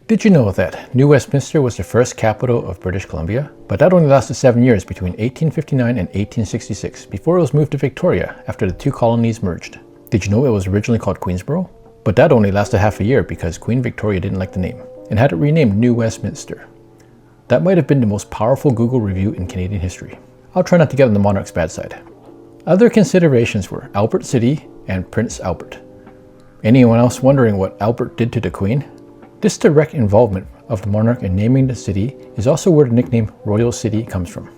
Did you know that New Westminster was the first capital of British Columbia? But that only lasted 7 years between 1859 and 1866 before it was moved to Victoria after the two colonies merged. Did you know it was originally called Queensborough? But that only lasted half a year because Queen Victoria didn't like the name and had it renamed New Westminster. That might have been the most powerful Google review in Canadian history. I'll try not to get on the monarch's bad side. Other considerations were Albert City and Prince Albert. Anyone else wondering what Albert did to the Queen? This direct involvement of the monarch in naming the city is also where the nickname Royal City comes from.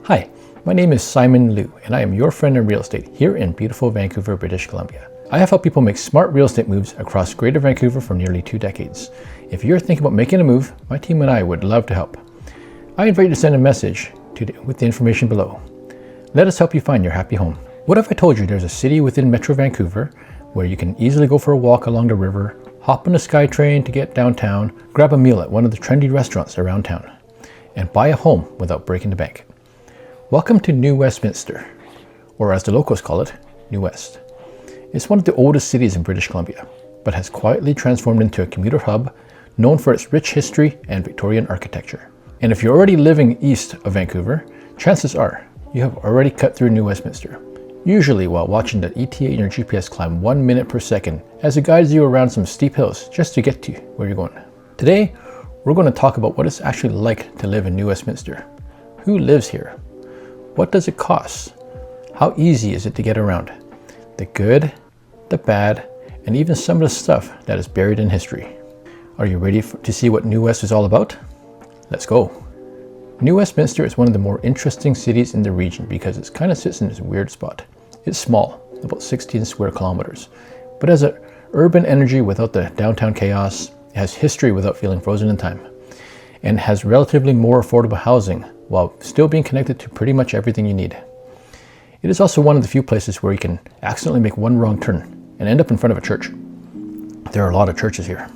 Hi, my name is Simon Liu, and I am your friend in real estate here in beautiful Vancouver, British Columbia. I have helped people make smart real estate moves across Greater Vancouver for nearly 2 decades. If you're thinking about making a move, my team and I would love to help. I invite you to send a message with the information below. Let us help you find your happy home. What if I told you there's a city within Metro Vancouver where you can easily go for a walk along the river, hop on the SkyTrain to get downtown, grab a meal at one of the trendy restaurants around town, and buy a home without breaking the bank? Welcome to New Westminster, or as the locals call it, New West. It's one of the oldest cities in British Columbia, but has quietly transformed into a commuter hub known for its rich history and Victorian architecture. And if you're already living east of Vancouver, chances are you have already cut through New Westminster, usually while watching the ETA in your GPS climb 1 minute per second as it guides you around some steep hills just to get to where you're going. Today, we're going to talk about what it's actually like to live in New Westminster. Who lives here? What does it cost? How easy is it to get around? The good, the bad, and even some of the stuff that is buried in history. Are you ready to see what New West is all about? Let's go. New Westminster is one of the more interesting cities in the region because it kind of sits in this weird spot. It's small, about 16 square kilometers, but has an urban energy without the downtown chaos. It has history without feeling frozen in time, and has relatively more affordable housing while still being connected to pretty much everything you need. It is also one of the few places where you can accidentally make one wrong turn and end up in front of a church. There are a lot of churches here.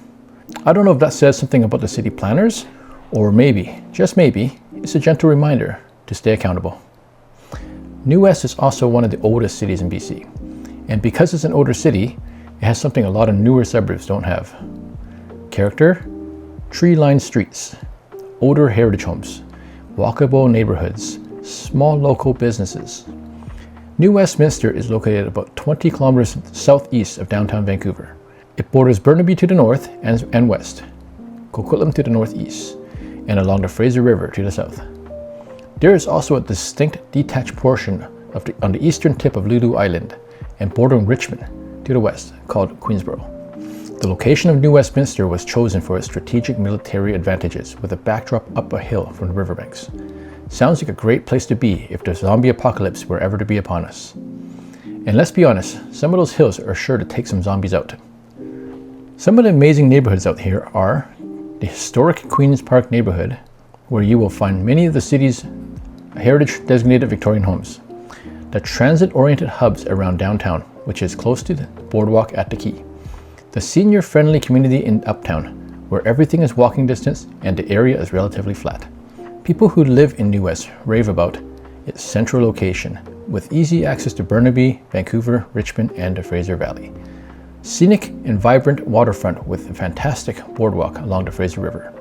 I don't know if that says something about the city planners, or maybe, just maybe, it's a gentle reminder to stay accountable. New West is also one of the oldest cities in BC, and because it's an older city, it has something a lot of newer suburbs don't have. Character, tree-lined streets, older heritage homes, walkable neighborhoods, small local businesses. New Westminster is located about 20 kilometers southeast of downtown Vancouver. It borders Burnaby to the north and west, Coquitlam to the northeast, and along the Fraser River to the south. There is also a distinct detached portion on the eastern tip of Lulu Island and bordering Richmond to the west called Queensborough. The location of New Westminster was chosen for its strategic military advantages with a backdrop up a hill from the riverbanks. Sounds like a great place to be if the zombie apocalypse were ever to be upon us. And let's be honest, some of those hills are sure to take some zombies out. Some of the amazing neighborhoods out here are the historic Queen's Park neighborhood, where you will find many of the city's heritage designated Victorian homes. The transit-oriented hubs around downtown, which is close to the boardwalk at the quay. The senior-friendly community in Uptown, where everything is walking distance and the area is relatively flat. People who live in New West rave about its central location, with easy access to Burnaby, Vancouver, Richmond, and the Fraser Valley. Scenic and vibrant waterfront with a fantastic boardwalk along the Fraser River.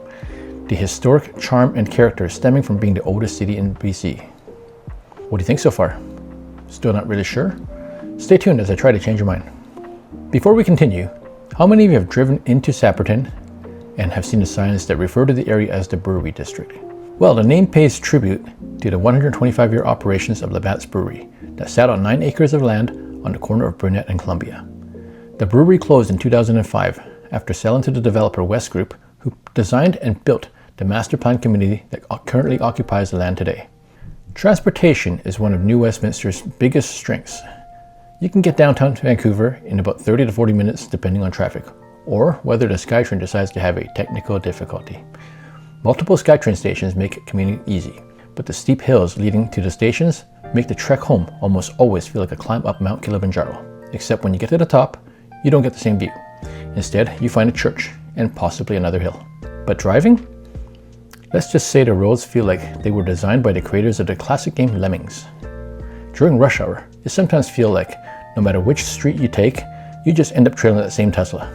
The historic charm and character stemming from being the oldest city in BC. What do you think so far? Still not really sure? Stay tuned as I try to change your mind. Before we continue, how many of you have driven into Sapperton and have seen the signs that refer to the area as the Brewery District? Well, the name pays tribute to the 125-year operations of Labatt's Brewery that sat on 9 acres of land on the corner of Burnett and Columbia. The brewery closed in 2005 after selling to the developer West Group, who designed and built the master plan community that currently occupies the land today. Transportation is one of New Westminster's biggest strengths. You can get downtown to Vancouver in about 30 to 40 minutes depending on traffic, or whether the SkyTrain decides to have a technical difficulty. Multiple SkyTrain stations make commuting easy, but the steep hills leading to the stations make the trek home almost always feel like a climb up Mount Kilimanjaro, except when you get to the top, you don't get the same view. Instead, you find a church and possibly another hill. But driving? Let's just say the roads feel like they were designed by the creators of the classic game Lemmings. During rush hour, it sometimes feels like no matter which street you take, you just end up trailing that same Tesla.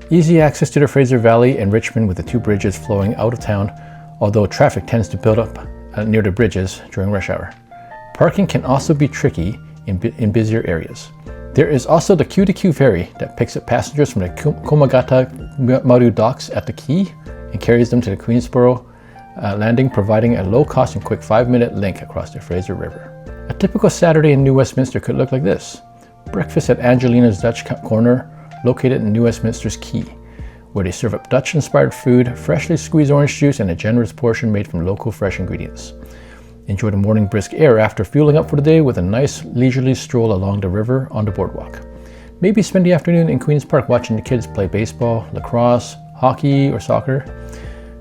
Easy access to the Fraser Valley and Richmond with the two bridges flowing out of town, although traffic tends to build up near the bridges during rush hour. Parking can also be tricky in busier areas. There is also the Q2Q ferry that picks up passengers from the Komagata Maru docks at the quay and carries them to the Queensboro landing, providing a low-cost and quick 5-minute link across the Fraser River. A typical Saturday in New Westminster could look like this. Breakfast at Angelina's Dutch Corner, located in New Westminster's Quay, where they serve up Dutch-inspired food, freshly squeezed orange juice, and a generous portion made from local fresh ingredients. Enjoy the morning brisk air after fueling up for the day with a nice leisurely stroll along the river on the boardwalk. Maybe spend the afternoon in Queen's Park watching the kids play baseball, lacrosse, hockey, or soccer.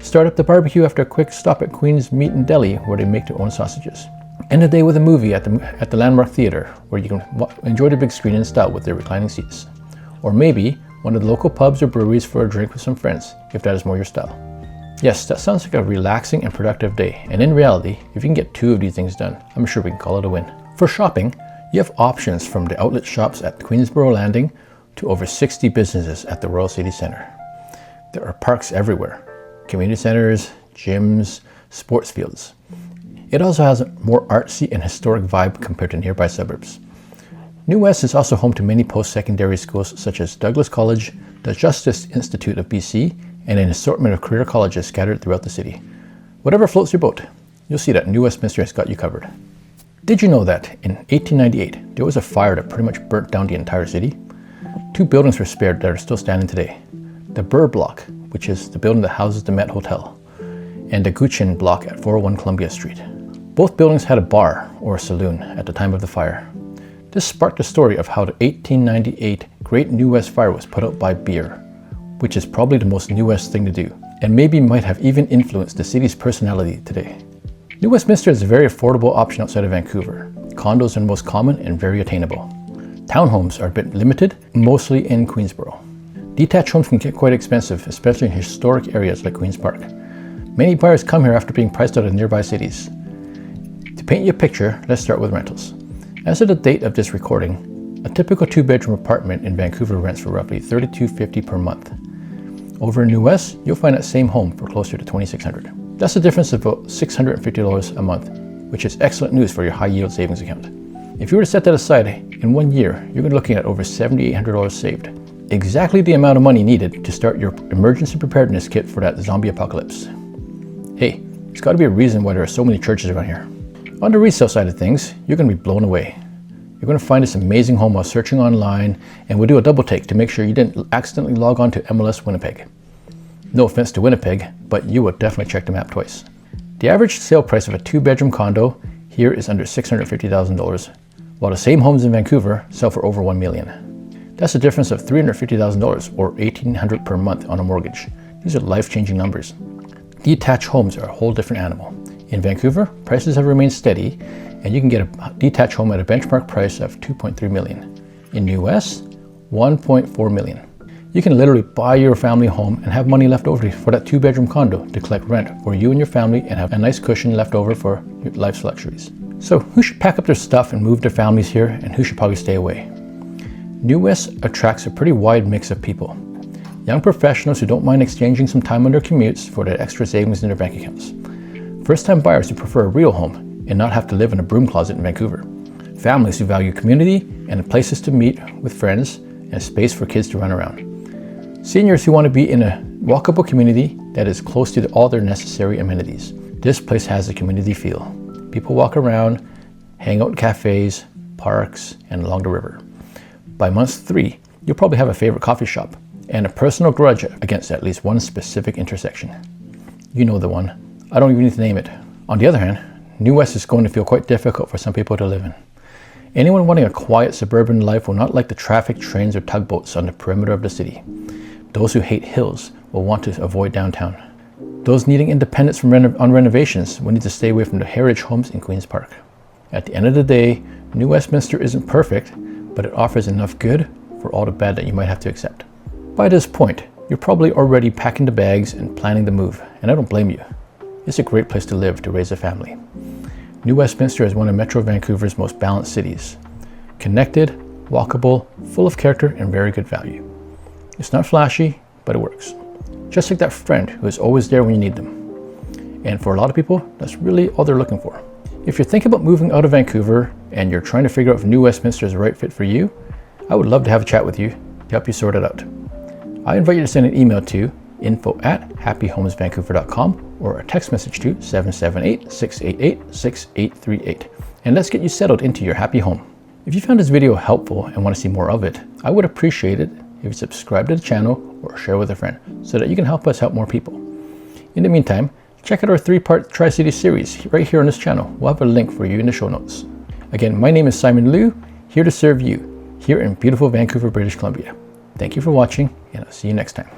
Start up the barbecue after a quick stop at Queen's Meat and Deli, where they make their own sausages. End the day with a movie at the Landmark Theatre, where you can enjoy the big screen in style with their reclining seats. Or maybe one of the local pubs or breweries for a drink with some friends, if that is more your style. Yes, that sounds like a relaxing and productive day, and in reality, if you can get 2 of these things done, I'm sure we can call it a win. For shopping, you have options from the outlet shops at Queensboro Landing to over 60 businesses at the Royal City Centre. There are parks everywhere, community centres, gyms, sports fields. It also has a more artsy and historic vibe compared to nearby suburbs. New West is also home to many post-secondary schools such as Douglas College, the Justice Institute of BC, and an assortment of career colleges scattered throughout the city. Whatever floats your boat, you'll see that New Westminster has got you covered. Did you know that in 1898, there was a fire that pretty much burnt down the entire city? 2 buildings were spared that are still standing today. The Burr Block, which is the building that houses the Met Hotel, and the Guchin Block at 401 Columbia Street. Both buildings had a bar or a saloon at the time of the fire. This sparked the story of how the 1898 Great New West Fire was put out by beer, which is probably the most New West thing to do, and maybe might have even influenced the city's personality today. New Westminster is a very affordable option outside of Vancouver. Condos are the most common and very attainable. Townhomes are a bit limited, mostly in Queensboro. Detached homes can get quite expensive, especially in historic areas like Queen's Park. Many buyers come here after being priced out of nearby cities. To paint you a picture, let's start with rentals. As of the date of this recording, a typical 2-bedroom apartment in Vancouver rents for roughly $32.50 per month. Over in New West, you'll find that same home for closer to $2,600. That's a difference of about $650 a month, which is excellent news for your high-yield savings account. If you were to set that aside, in 1 year, you're going to be looking at over $7,800 saved. Exactly the amount of money needed to start your emergency preparedness kit for that zombie apocalypse. Hey, there's got to be a reason why there are so many churches around here. On the resale side of things, you're going to be blown away. You're going to find this amazing home while searching online, and we'll do a double take to make sure you didn't accidentally log on to MLS Winnipeg. No offense to Winnipeg, but you would definitely check the map twice. The average sale price of a 2-bedroom condo here is under $650,000, while the same homes in Vancouver sell for over $1 million. That's a difference of $350,000 or $1,800 per month on a mortgage. These are life-changing numbers. Detached homes are a whole different animal. In Vancouver, prices have remained steady, and you can get a detached home at a benchmark price of $2.3 million. In New West, $1.4 million. You can literally buy your family home and have money left over for that 2-bedroom condo to collect rent for you and your family and have a nice cushion left over for your life's luxuries. So who should pack up their stuff and move their families here, and who should probably stay away? New West attracts a pretty wide mix of people. Young professionals who don't mind exchanging some time on their commutes for their extra savings in their bank accounts. First-time buyers who prefer a real home and not have to live in a broom closet in Vancouver. Families who value community and places to meet with friends and space for kids to run around. Seniors who want to be in a walkable community that is close to all their necessary amenities. This place has a community feel. People walk around, hang out in cafes, parks, and along the river. By month 3, you'll probably have a favorite coffee shop and a personal grudge against at least one specific intersection. You know the one. I don't even need to name it. On the other hand, New West is going to feel quite difficult for some people to live in. Anyone wanting a quiet suburban life will not like the traffic, trains, or tugboats on the perimeter of the city. Those who hate hills will want to avoid downtown. Those needing independence on renovations will need to stay away from the heritage homes in Queen's Park. At the end of the day, New Westminster isn't perfect, but it offers enough good for all the bad that you might have to accept. By this point, you're probably already packing the bags and planning the move, and I don't blame you. It's a great place to live to raise a family. New Westminster is one of Metro Vancouver's most balanced cities. Connected, walkable, full of character, and very good value. It's not flashy, but it works. Just like that friend who is always there when you need them. And for a lot of people, that's really all they're looking for. If you're thinking about moving out of Vancouver and you're trying to figure out if New Westminster is the right fit for you, I would love to have a chat with you to help you sort it out. I invite you to send an email to info@happyhomesvancouver.com or a text message to 778-688-6838. And let's get you settled into your happy home. If you found this video helpful and want to see more of it, I would appreciate it if you subscribe to the channel or share with a friend so that you can help us help more people. In the meantime, check out our 3-part Tri-City series right here on this channel. We'll have a link for you in the show notes. Again, my name is Simon Liu, here to serve you, here in beautiful Vancouver, British Columbia. Thank you for watching, and I'll see you next time.